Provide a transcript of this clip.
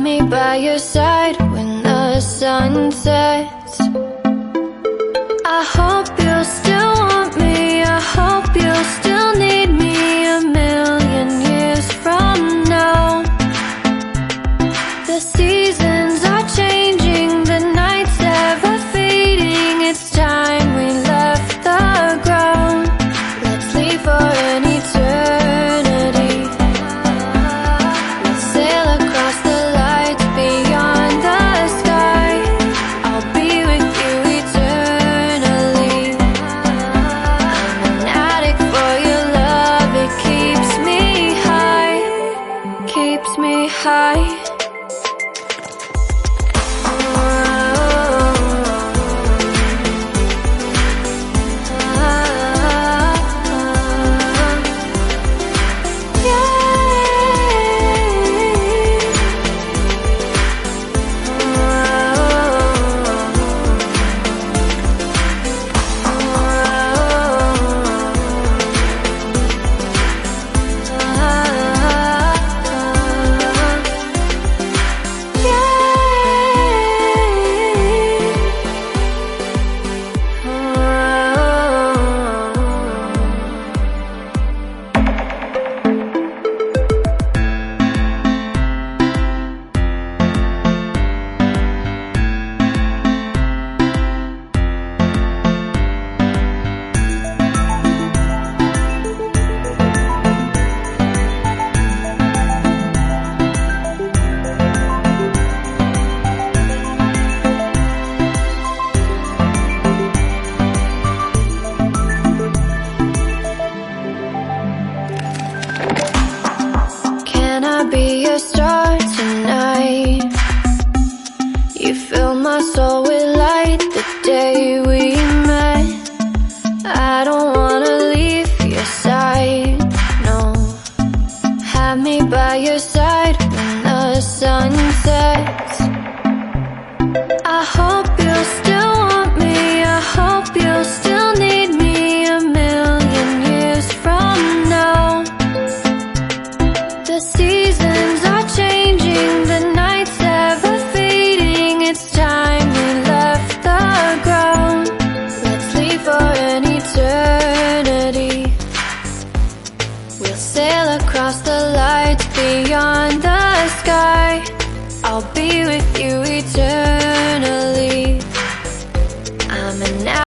me by your side when the sun sets. I hope you'll still want me, I hope you'll still need me 1,000,000 years from now. The seasons are changing, the nights ever fading. It's time we left the ground. Let's leave for an eternity. We'll sail across the lights beyond the sky. I'll be with you eternally. I'm an addict for your love, it keeps me high, keeps me high. Be your star tonight. You fill my soul with light the day we met. I don't wanna leave your side, no. Have me by your side when the sun sets. I hope you'll still want me, I hope you'll still need me 1,000,000 years from now. The seasons are changing, the nights ever fading. It's time we left the ground. Let's leave for an eternity. We'll sail across the lights beyond